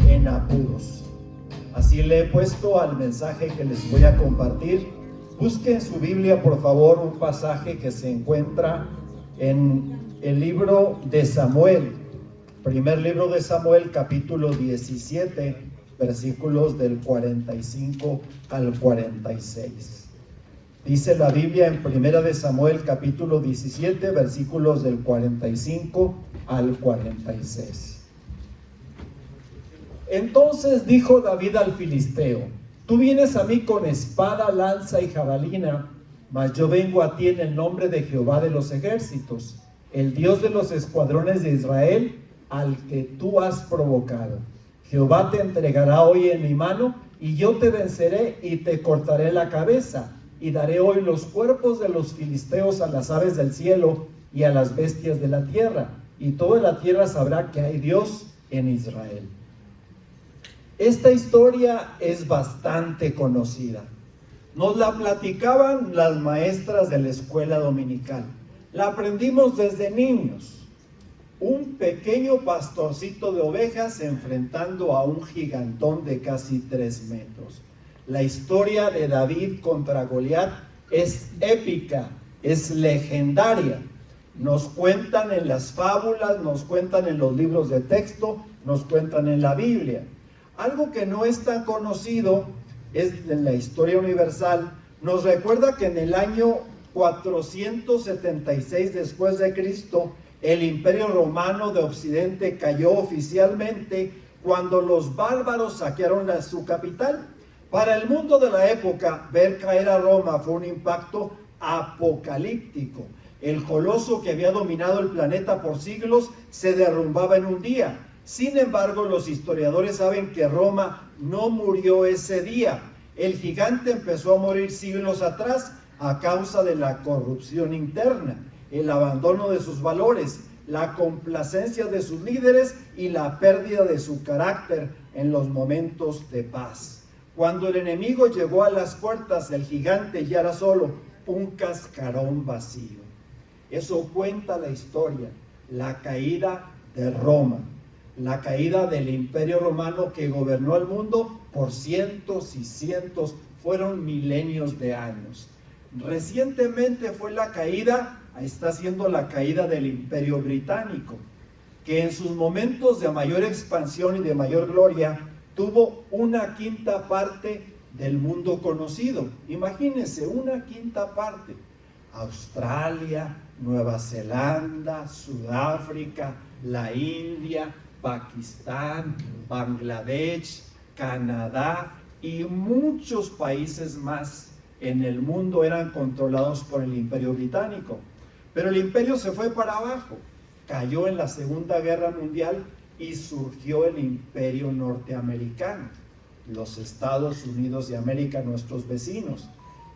en apuros. Así le he puesto al mensaje que les voy a compartir. Busque en su Biblia, por favor, un pasaje que se encuentra en el libro de Samuel, primer libro de Samuel, capítulo 17, versículos del 45 al 46. Dice la Biblia en primera de Samuel, capítulo 17, versículos del 45 al 46. Entonces dijo David al filisteo: tú vienes a mí con espada, lanza y jabalina, mas yo vengo a ti en el nombre de Jehová de los ejércitos, el Dios de los escuadrones de Israel, al que tú has provocado. Jehová te entregará hoy en mi mano, y yo te venceré y te cortaré la cabeza, y daré hoy los cuerpos de los filisteos a las aves del cielo y a las bestias de la tierra, y toda la tierra sabrá que hay Dios en Israel. Esta historia es bastante conocida. Nos la platicaban las maestras de la escuela dominical. La aprendimos desde niños. Un pequeño pastorcito de ovejas enfrentando a un gigantón de casi 3 metros. La historia de David contra Goliat es épica, es legendaria. Nos cuentan en las fábulas, nos cuentan en los libros de texto, nos cuentan en la Biblia. Algo que no es tan conocido es en la historia universal. Nos recuerda que en el año 476 después de Cristo, el Imperio Romano de Occidente cayó oficialmente cuando los bárbaros saquearon su capital. Para el mundo de la época, ver caer a Roma fue un impacto apocalíptico. El coloso que había dominado el planeta por siglos se derrumbaba en un día. Sin embargo, los historiadores saben que Roma no murió ese día. El gigante empezó a morir siglos atrás a causa de la corrupción interna, el abandono de sus valores, la complacencia de sus líderes y la pérdida de su carácter en los momentos de paz. Cuando el enemigo llegó a las puertas, el gigante ya era solo un cascarón vacío. Eso cuenta la historia, la caída de Roma. La caída del Imperio Romano que gobernó el mundo por cientos y cientos, fueron milenios de años. Recientemente está siendo la caída del Imperio Británico, que en sus momentos de mayor expansión y de mayor gloria, tuvo 1/5 parte del mundo conocido. Imagínense, 1/5 parte. Australia, Nueva Zelanda, Sudáfrica, la India, Pakistán, Bangladesh, Canadá y muchos países más en el mundo eran controlados por el Imperio Británico. Pero el imperio se fue para abajo, cayó en la Segunda Guerra Mundial y surgió el Imperio Norteamericano, los Estados Unidos de América, nuestros vecinos,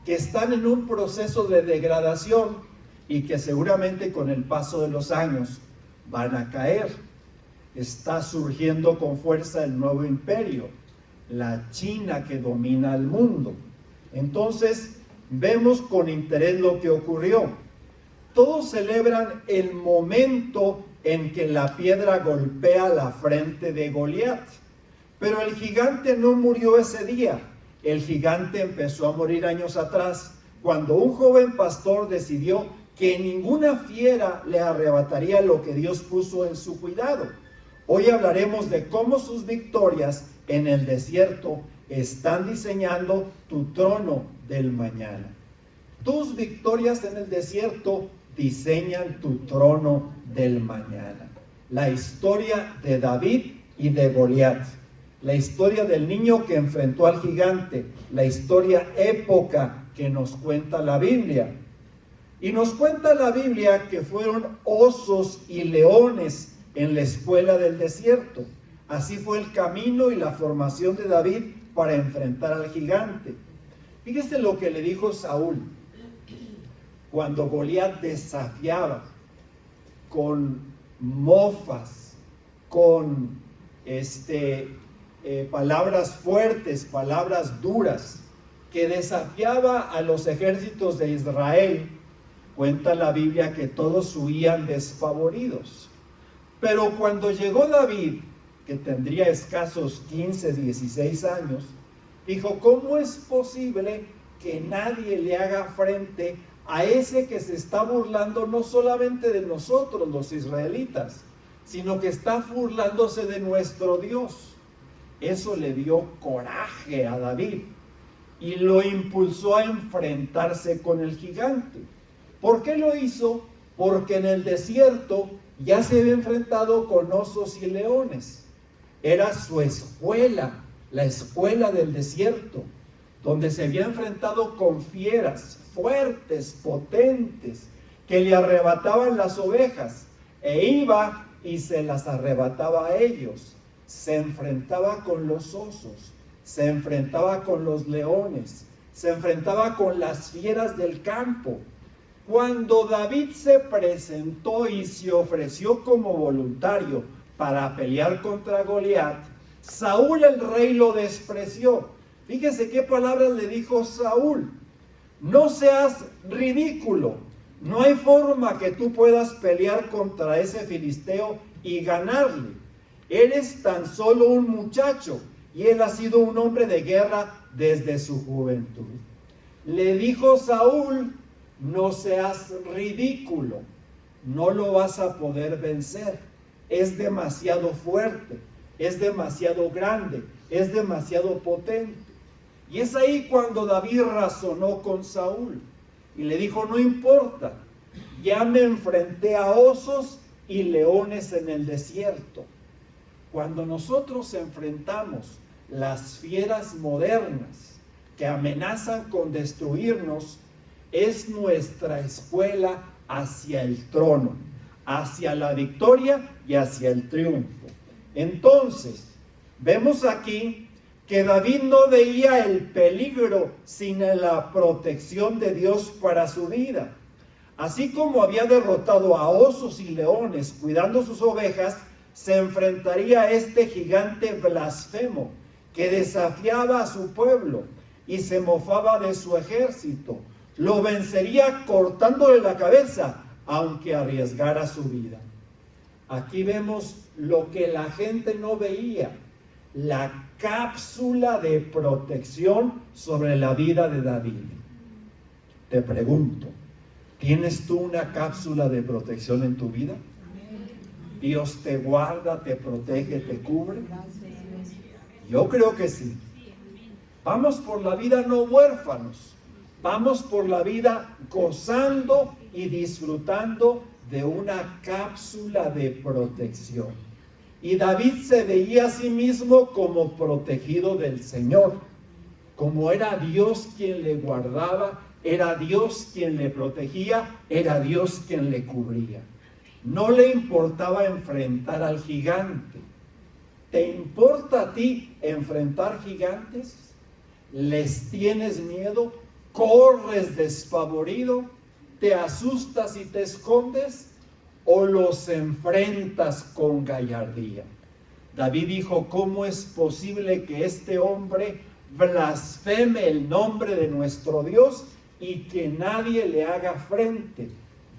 que están en un proceso de degradación y que seguramente con el paso de los años van a caer. Está surgiendo con fuerza el nuevo imperio, la China que domina el mundo. Entonces, vemos con interés lo que ocurrió. Todos celebran el momento en que la piedra golpea la frente de Goliat. Pero el gigante no murió ese día. El gigante empezó a morir años atrás, cuando un joven pastor decidió que ninguna fiera le arrebataría lo que Dios puso en su cuidado. Hoy hablaremos de cómo sus victorias en el desierto están diseñando tu trono del mañana. Tus victorias en el desierto diseñan tu trono del mañana. La historia de David y de Goliat, la historia del niño que enfrentó al gigante, la historia época que nos cuenta la Biblia. Y nos cuenta la Biblia que fueron osos y leones en la escuela del desierto. Así fue el camino y la formación de David para enfrentar al gigante. Fíjese lo que le dijo Saúl cuando Goliat desafiaba con mofas, con palabras fuertes, palabras duras, que desafiaba a los ejércitos de Israel. Cuenta la Biblia que todos huían desfavoridos. Pero cuando llegó David que tendría escasos 15, 16 años, dijo: ¿cómo es posible que nadie le haga frente a ese que se está burlando no solamente de nosotros los israelitas, sino que está burlándose de nuestro Dios? Eso le dio coraje a David y lo impulsó a enfrentarse con el gigante. ¿Por qué lo hizo? Porque en el desierto ya se había enfrentado con osos y leones. Era su escuela, la escuela del desierto, donde se había enfrentado con fieras fuertes, potentes, que le arrebataban las ovejas, e iba y se las arrebataba a ellos. Se enfrentaba con los osos, se enfrentaba con los leones, se enfrentaba con las fieras del campo. Cuando David se presentó y se ofreció como voluntario para pelear contra Goliat, Saúl el rey lo despreció. Fíjese qué palabras le dijo Saúl: no seas ridículo, no hay forma que tú puedas pelear contra ese filisteo y ganarle. Eres tan solo un muchacho y él ha sido un hombre de guerra desde su juventud. Le dijo Saúl: no seas ridículo, no lo vas a poder vencer, es demasiado fuerte, es demasiado grande, es demasiado potente. Y es ahí cuando David razonó con Saúl y le dijo: no importa, ya me enfrenté a osos y leones en el desierto. Cuando nosotros enfrentamos las fieras modernas que amenazan con destruirnos, es nuestra escuela hacia el trono, hacia la victoria y hacia el triunfo. Entonces, vemos aquí que David no veía el peligro sin la protección de Dios para su vida. Así como había derrotado a osos y leones cuidando sus ovejas, se enfrentaría a este gigante blasfemo que desafiaba a su pueblo y se mofaba de su ejército. Lo vencería cortándole la cabeza, aunque arriesgara su vida. Aquí vemos lo que la gente no veía: la cápsula de protección sobre la vida de David. Te pregunto, ¿tienes tú una cápsula de protección en tu vida? ¿Dios te guarda, te protege, te cubre? Yo creo que sí. Vamos por la vida no huérfanos. Vamos por la vida gozando y disfrutando de una cápsula de protección. Y David se veía a sí mismo como protegido del Señor. Como era Dios quien le guardaba, era Dios quien le protegía, era Dios quien le cubría. No le importaba enfrentar al gigante. ¿Te importa a ti enfrentar gigantes? ¿Les tienes miedo? ¿Corres despavorido? ¿Te asustas y te escondes? ¿O los enfrentas con gallardía? David dijo: ¿cómo es posible que este hombre blasfeme el nombre de nuestro Dios y que nadie le haga frente?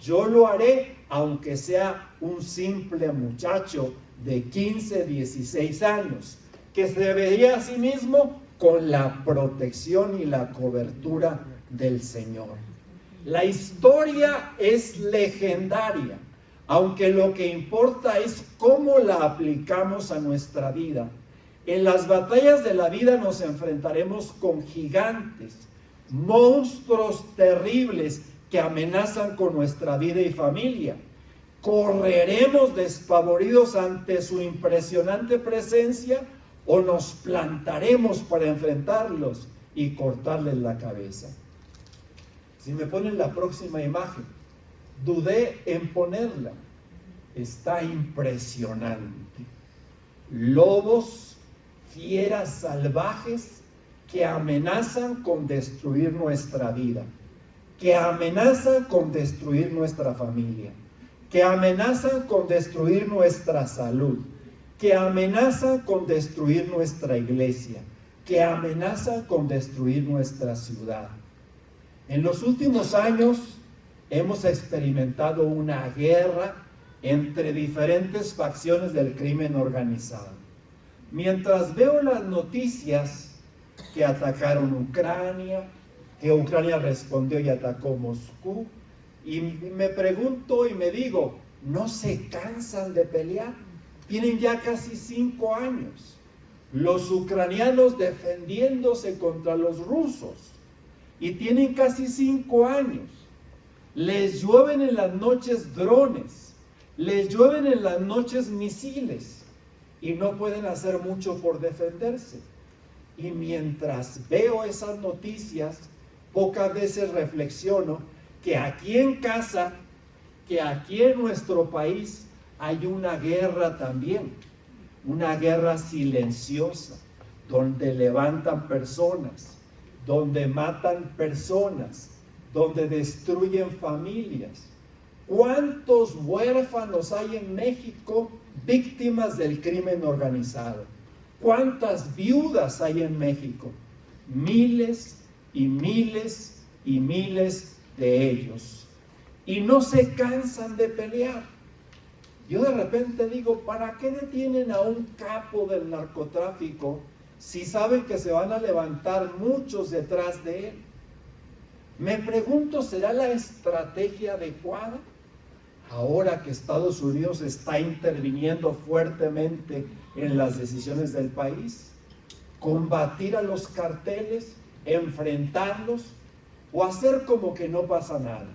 Yo lo haré, aunque sea un simple muchacho de 15, 16 años, que se veía a sí mismo con la protección y la cobertura del Señor. La historia es legendaria, aunque lo que importa es cómo la aplicamos a nuestra vida. En las batallas de la vida nos enfrentaremos con gigantes, monstruos terribles que amenazan con nuestra vida y familia. ¿Correremos despavoridos ante su impresionante presencia o nos plantaremos para enfrentarlos y cortarles la cabeza? Si me ponen la próxima imagen, dudé en ponerla. Está impresionante. Lobos, fieras salvajes que amenazan con destruir nuestra vida, que amenazan con destruir nuestra familia, que amenazan con destruir nuestra salud, que amenazan con destruir nuestra iglesia, que amenazan con destruir nuestra ciudad. En los últimos años hemos experimentado una guerra entre diferentes facciones del crimen organizado. mientras veo las noticias que atacaron Ucrania, que Ucrania respondió y atacó Moscú, y me pregunto y me digo, ¿no se cansan de pelear? Tienen ya casi 5 años. Los ucranianos defendiéndose contra los rusos. Y tienen casi 5 años. Les llueven en las noches drones. Les llueven en las noches misiles. Y no pueden hacer mucho por defenderse. Y mientras veo esas noticias, pocas veces reflexiono que aquí en casa, que aquí en nuestro país hay una guerra también, una guerra silenciosa, donde levantan personas, donde matan personas, donde destruyen familias. ¿Cuántos huérfanos hay en México víctimas del crimen organizado? ¿Cuántas viudas hay en México? Miles y miles y miles de ellos. Y no se cansan de pelear. Yo de repente digo, ¿para qué detienen a un capo del narcotráfico si saben que se van a levantar muchos detrás de él? Me pregunto, ¿será la estrategia adecuada? Ahora que Estados Unidos está interviniendo fuertemente en las decisiones del país, combatir a los carteles, enfrentarlos o hacer como que no pasa nada.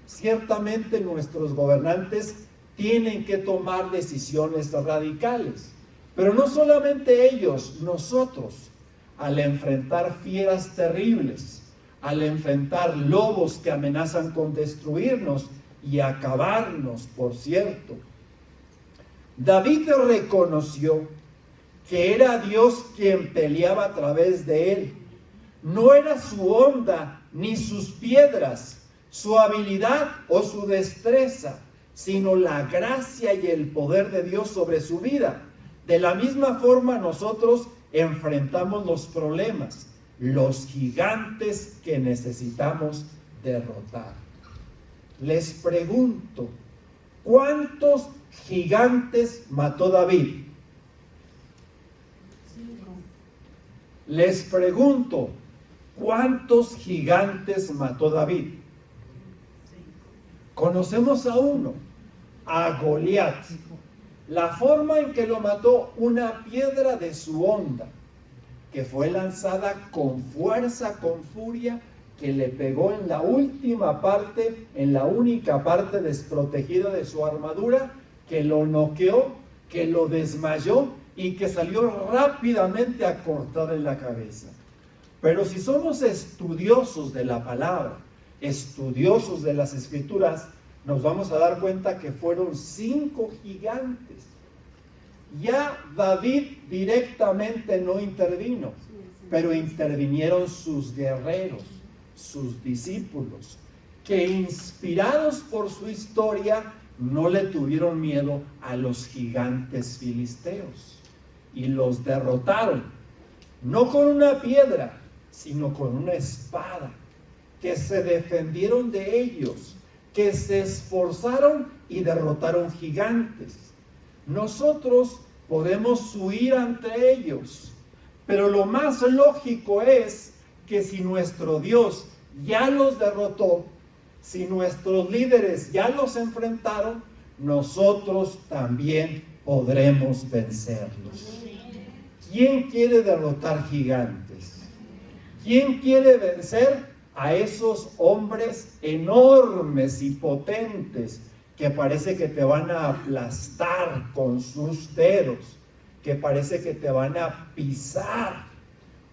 Ciertamente nuestros gobernantes tienen que tomar decisiones radicales, pero no solamente ellos, nosotros, al enfrentar fieras terribles, al enfrentar lobos que amenazan con destruirnos y acabarnos, por cierto. David reconoció que era Dios quien peleaba a través de él. No era su onda ni sus piedras, su habilidad o su destreza, sino la gracia y el poder de Dios sobre su vida. De la misma forma nosotros enfrentamos los problemas, los gigantes que necesitamos derrotar. Les pregunto, ¿cuántos gigantes mató David? 5. Les pregunto, ¿cuántos gigantes mató David? 5. Conocemos a uno, a Goliat. La forma en que lo mató, una piedra de su honda, que fue lanzada con fuerza, con furia, que le pegó en la última parte, en la única parte desprotegida de su armadura, que lo noqueó, que lo desmayó y que salió rápidamente a cortarle la cabeza. Pero si somos estudiosos de la palabra, estudiosos de las escrituras, nos vamos a dar cuenta que fueron 5 gigantes. Ya David directamente no intervino, pero intervinieron sus guerreros, sus discípulos, que inspirados por su historia no le tuvieron miedo a los gigantes filisteos y los derrotaron, no con una piedra, sino con una espada, que se defendieron de ellos, que se esforzaron y derrotaron gigantes. Nosotros podemos huir ante ellos, pero lo más lógico es que si nuestro Dios ya los derrotó, si nuestros líderes ya los enfrentaron, nosotros también podremos vencerlos. ¿Quién quiere derrotar gigantes? ¿Quién quiere vencer a esos hombres enormes y potentes que parece que te van a aplastar con sus dedos, que parece que te van a pisar?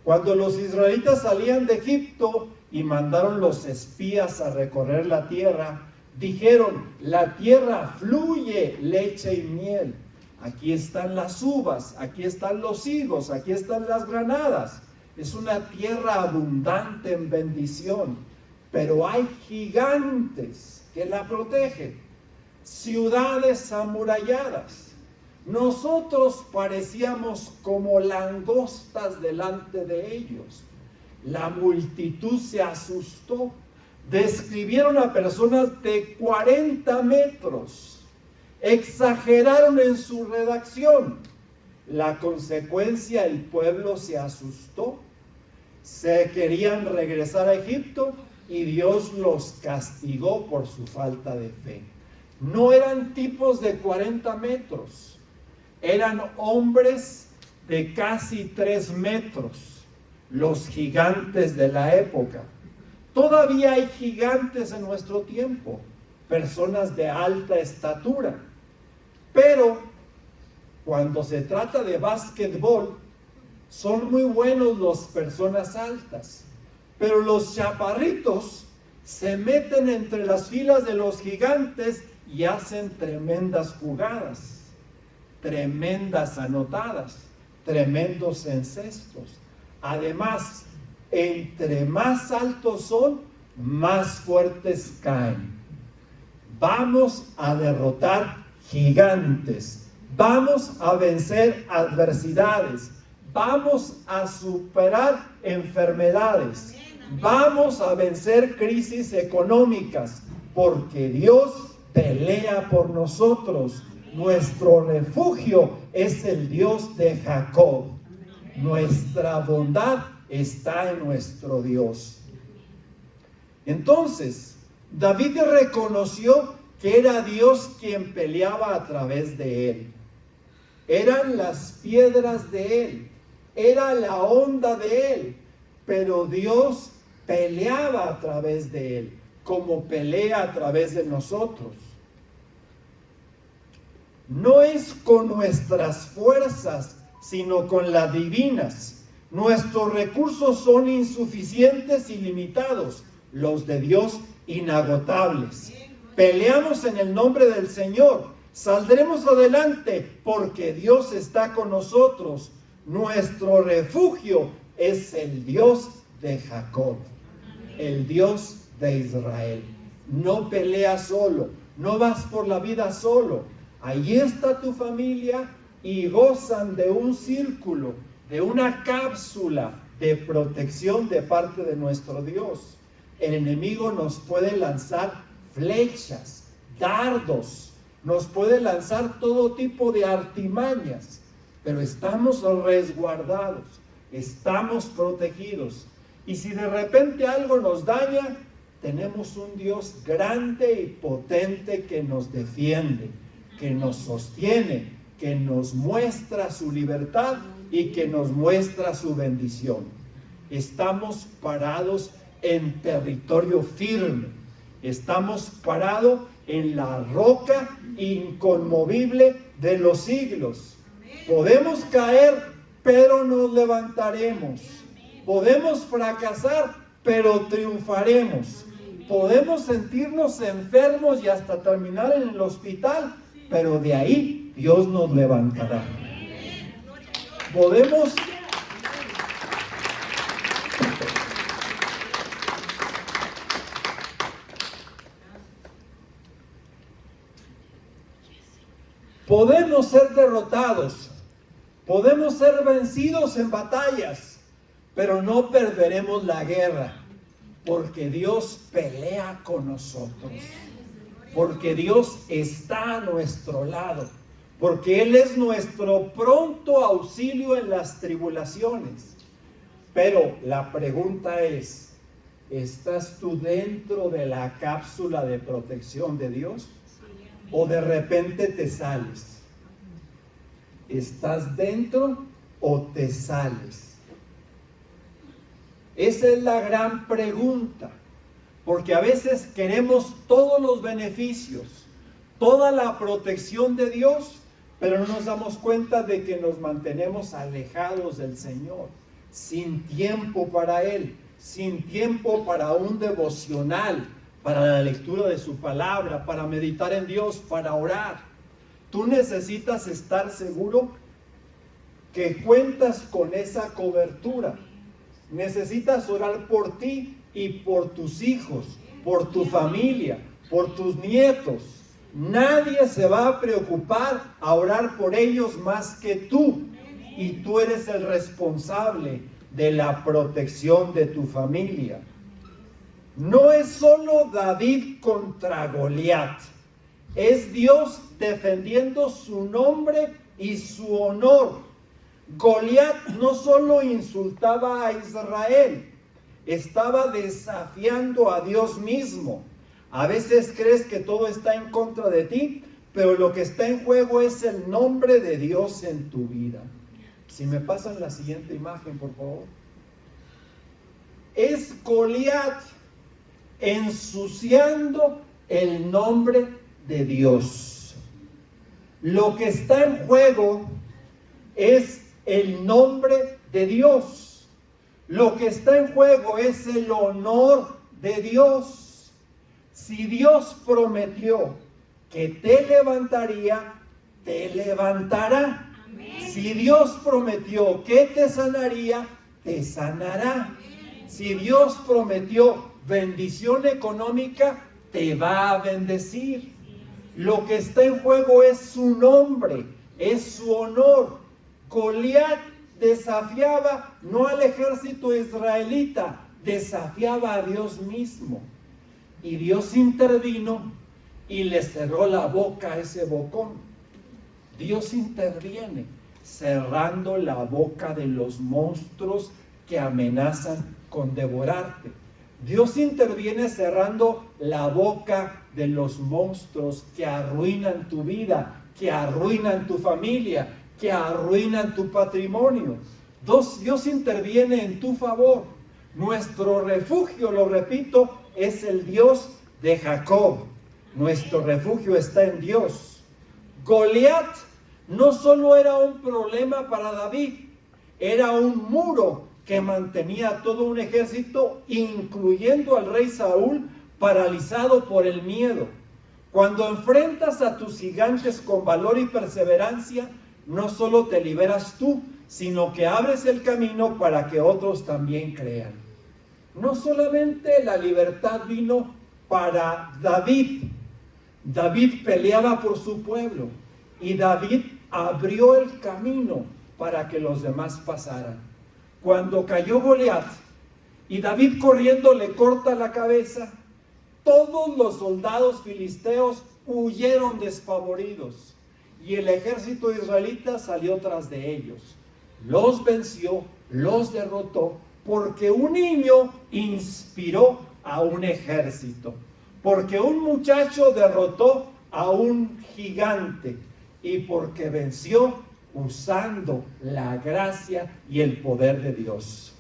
Cuando los israelitas salían de Egipto y mandaron los espías a recorrer la tierra, dijeron, la tierra fluye leche y miel. Aquí están las uvas, aquí están los higos, aquí están las granadas. Es una tierra abundante en bendición, pero hay gigantes que la protegen, ciudades amuralladas. Nosotros parecíamos como langostas delante de ellos. La multitud se asustó. Describieron a personas de 40 metros. Exageraron en su redacción. La consecuencia, el pueblo se asustó. Se querían regresar a Egipto y Dios los castigó por su falta de fe. No eran tipos de 40 metros, eran hombres de casi 3 metros, los gigantes de la época. Todavía hay gigantes en nuestro tiempo, personas de alta estatura, pero cuando se trata de básquetbol, son muy buenos las personas altas, pero los chaparritos se meten entre las filas de los gigantes y hacen tremendas jugadas, tremendas anotadas, tremendos encestos. Además, entre más altos son, más fuertes caen. Vamos a derrotar gigantes, vamos a vencer adversidades, vamos a superar enfermedades, vamos a vencer crisis económicas, porque Dios pelea por nosotros. Nuestro refugio es el Dios de Jacob. Nuestra bondad está en nuestro Dios. Entonces, David reconoció que era Dios quien peleaba a través de él. Eran las piedras de él, era la onda de él, pero Dios peleaba a través de él, como pelea a través de nosotros. No es con nuestras fuerzas, sino con las divinas. Nuestros recursos son insuficientes y limitados, los de Dios inagotables. Peleamos en el nombre del Señor, saldremos adelante porque Dios está con nosotros. Nuestro refugio es el Dios de Jacob, el Dios de Israel. No peleas solo, no vas por la vida solo. Allí está tu familia y gozan de un círculo, de una cápsula de protección de parte de nuestro Dios. El enemigo nos puede lanzar flechas, dardos, nos puede lanzar todo tipo de artimañas, pero estamos resguardados, estamos protegidos. Y si de repente algo nos daña, tenemos un Dios grande y potente que nos defiende, que nos sostiene, que nos muestra su libertad y que nos muestra su bendición. Estamos parados en territorio firme, estamos parados en la roca inconmovible de los siglos. Podemos caer, pero nos levantaremos. Podemos fracasar, pero triunfaremos. Podemos sentirnos enfermos y hasta terminar en el hospital, pero de ahí Dios nos levantará. Podemos ser derrotados, podemos ser vencidos en batallas, pero no perderemos la guerra, porque Dios pelea con nosotros, porque Dios está a nuestro lado, porque Él es nuestro pronto auxilio en las tribulaciones. Pero la pregunta es, ¿estás tú dentro de la cápsula de protección de Dios? ¿O de repente te sales? ¿Estás dentro o te sales? Esa es la gran pregunta, porque a veces queremos todos los beneficios, toda la protección de Dios, pero no nos damos cuenta de que nos mantenemos alejados del Señor, sin tiempo para Él, sin tiempo para un devocional, para la lectura de su palabra, para meditar en Dios, para orar. Tú necesitas estar seguro que cuentas con esa cobertura. Necesitas orar por ti y por tus hijos, por tu familia, por tus nietos. Nadie se va a preocupar a orar por ellos más que tú. Y tú eres el responsable de la protección de tu familia. No es solo David contra Goliat. Es Dios defendiendo su nombre y su honor Goliat no solo insultaba a Israel, estaba desafiando a Dios mismo. A veces crees que todo está en contra de ti, pero lo que está en juego es el nombre de Dios en tu vida. Si me pasan la siguiente imagen, por favor. Es Goliat ensuciando el nombre de Dios. Lo que está en juego es el nombre de Dios. Lo que está en juego es el honor de Dios. Si Dios prometió que te levantaría, te levantará. Amén. Si Dios prometió que te sanaría, te sanará. Si Dios prometió bendición económica, te va a bendecir. Lo que está en juego es su nombre, es su honor. Goliat desafiaba no al ejército israelita, desafiaba a Dios mismo. Y Dios intervino y le cerró la boca a ese bocón. Dios interviene cerrando la boca de los monstruos que amenazan con devorarte. Dios interviene cerrando la boca de los monstruos que arruinan tu vida, que arruinan tu familia, que arruinan tu patrimonio. Dios interviene en tu favor. Nuestro refugio, lo repito, es el Dios de Jacob. Nuestro refugio está en Dios. Goliat no solo era un problema para David, era un muro que mantenía todo un ejército, incluyendo al rey Saúl, paralizado por el miedo. Cuando enfrentas a tus gigantes con valor y perseverancia, no solo te liberas tú, sino que abres el camino para que otros también crean. No solamente la libertad vino para David. David peleaba por su pueblo y David abrió el camino para que los demás pasaran. Cuando cayó Goliat y David corriendo le corta la cabeza, todos los soldados filisteos huyeron despavoridos y el ejército israelita salió tras de ellos. Los venció, los derrotó, porque un niño inspiró a un ejército, porque un muchacho derrotó a un gigante y porque venció usando la gracia y el poder de Dios.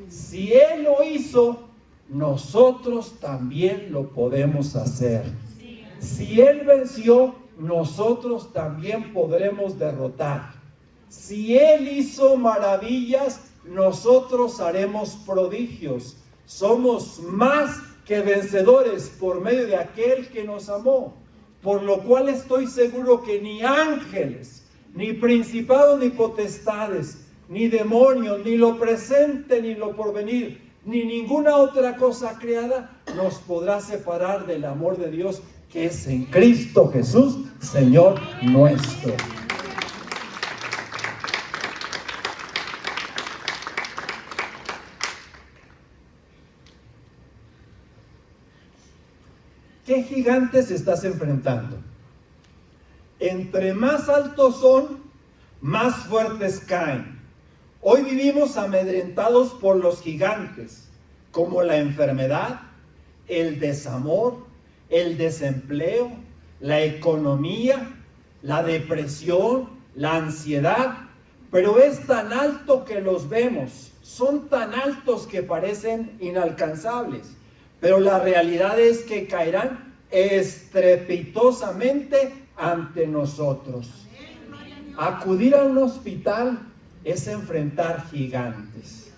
Si Él lo hizo, nosotros también lo podemos hacer. Si Él venció, nosotros también podremos derrotar. Si Él hizo maravillas, nosotros haremos prodigios. Somos más que vencedores por medio de aquel que nos amó. Por lo cual estoy seguro que ni ángeles, ni principados, ni potestades, ni demonios, ni lo presente, ni lo porvenir, ni ninguna otra cosa creada nos podrá separar del amor de Dios que es en Cristo Jesús, Señor nuestro. ¿Qué gigantes estás enfrentando? Entre más altos son, más fuertes caen. Hoy vivimos amedrentados por los gigantes, como la enfermedad, el desamor, el desempleo, la economía, la depresión, la ansiedad. Pero es tan alto que los vemos, son tan altos que parecen inalcanzables. Pero la realidad es que caerán estrepitosamente ante nosotros. Acudir a un hospital es enfrentar gigantes.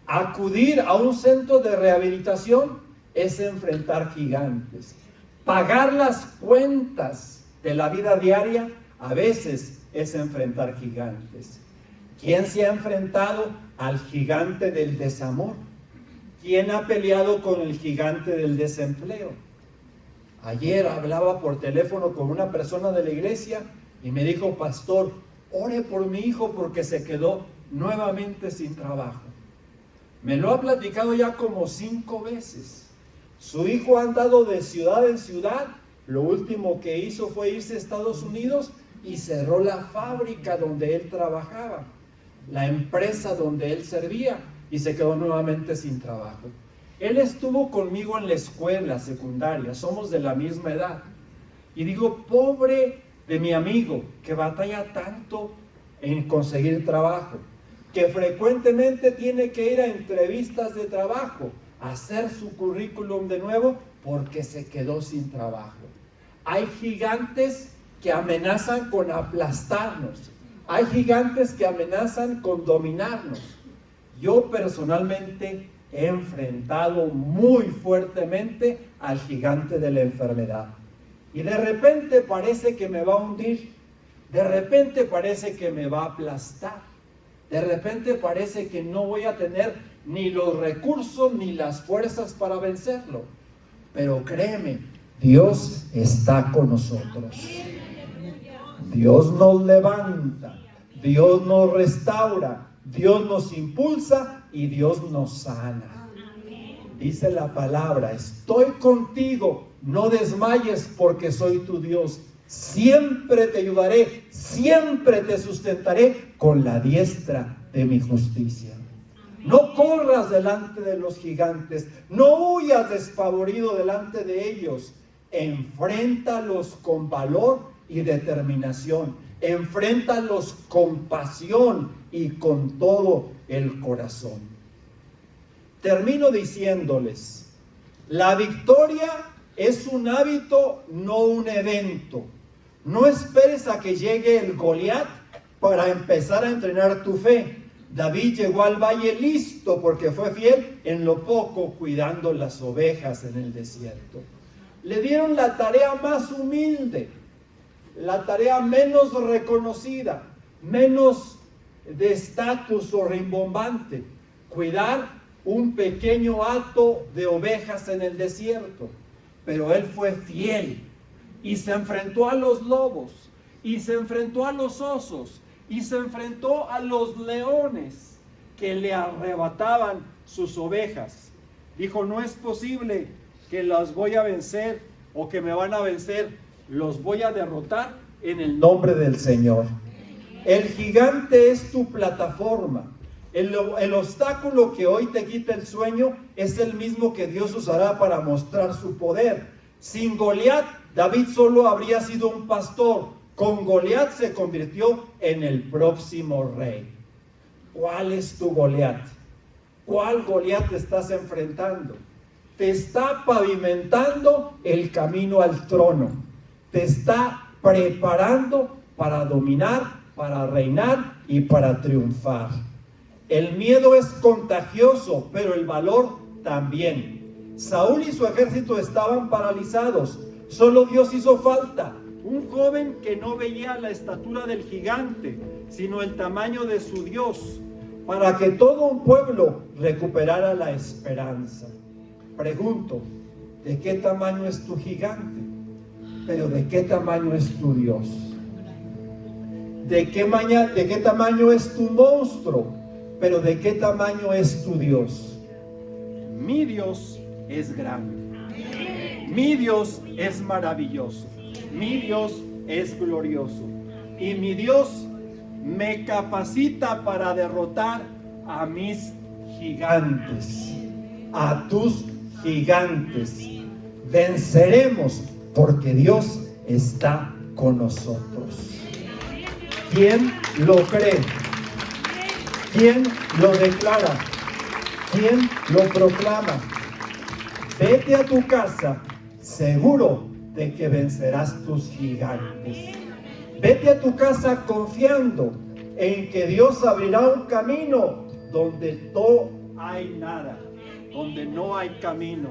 Acudir a un centro de rehabilitación es enfrentar gigantes. Pagar las cuentas de la vida diaria a veces es enfrentar gigantes. ¿Quién se ha enfrentado al gigante del desamor? ¿Quién ha peleado con el gigante del desempleo? Ayer hablaba por teléfono con una persona de la iglesia y me dijo: pastor, ore por mi hijo porque se quedó nuevamente sin trabajo. Me lo ha platicado ya como 5 veces. Su hijo ha andado de ciudad en ciudad. Lo último que hizo fue irse a Estados Unidos y cerró la fábrica donde él trabajaba. la empresa donde él servía y se quedó nuevamente sin trabajo. Él estuvo conmigo en la escuela secundaria, somos de la misma edad. Y digo, pobre de mi amigo que batalla tanto en conseguir trabajo, que frecuentemente tiene que ir a entrevistas de trabajo, a hacer su currículum de nuevo porque se quedó sin trabajo. Hay gigantes que amenazan con aplastarnos. Hay gigantes que amenazan con dominarnos. Yo personalmente he enfrentado muy fuertemente al gigante de la enfermedad. Y de repente parece que me va a hundir. De repente parece que me va a aplastar. De repente parece que no voy a tener ni los recursos ni las fuerzas para vencerlo. Pero créeme, Dios está con nosotros. Dios nos levanta, Dios nos restaura, Dios nos impulsa y Dios nos sana. Dice la palabra, estoy contigo, no desmayes porque soy tu Dios. Siempre te ayudaré, siempre te sustentaré con la diestra de mi justicia. No corras delante de los gigantes, no huyas despavorido delante de ellos. Enfréntalos con valor y determinación. Enfréntalos con pasión y con todo el corazón. Termino diciéndoles, la victoria es un hábito, no un evento. No esperes a que llegue el Goliat para empezar a entrenar tu fe. David llegó al valle listo porque fue fiel en lo poco, cuidando las ovejas en el desierto. Le dieron la tarea más humilde, la tarea menos reconocida, menos de estatus o rimbombante, cuidar un pequeño hato de ovejas en el desierto. Pero él fue fiel y se enfrentó a los lobos, y se enfrentó a los osos, y se enfrentó a los leones que le arrebataban sus ovejas. Dijo, no es posible que las voy a vencer o que me van a vencer, los voy a derrotar en el nombre del Señor. El gigante es tu plataforma. El obstáculo que hoy te quita el sueño es el mismo que Dios usará para mostrar su poder. Sin Goliat, David solo habría sido un pastor. Con Goliat se convirtió en el próximo rey. ¿Cuál es tu Goliat? ¿Cuál Goliat te estás enfrentando? Te está pavimentando el camino al trono. Te está preparando para dominar, para reinar y para triunfar. El miedo es contagioso, pero el valor también. Saúl y su ejército estaban paralizados. Solo Dios hizo falta. Un joven que no veía la estatura del gigante, sino el tamaño de su Dios, para que todo un pueblo recuperara la esperanza. Pregunto, ¿de qué tamaño es tu gigante? Pero ¿de qué tamaño es tu Dios? ¿De qué tamaño es tu monstruo? Pero ¿de qué tamaño es tu Dios? Mi Dios es grande. Mi Dios es maravilloso. Mi Dios es glorioso. Y mi Dios me capacita para derrotar a mis gigantes, a tus gigantes. Venceremos porque Dios está con nosotros. ¿Quién lo cree? ¿Quién lo declara? ¿Quién lo proclama? Vete a tu casa seguro de que vencerás tus gigantes. Vete a tu casa confiando en que Dios abrirá un camino donde no hay nada, donde no hay camino.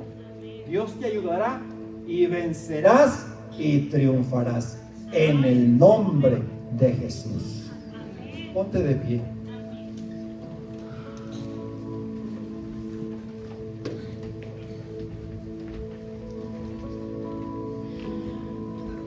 Dios te ayudará y vencerás y triunfarás en el nombre de Jesús. Ponte de pie.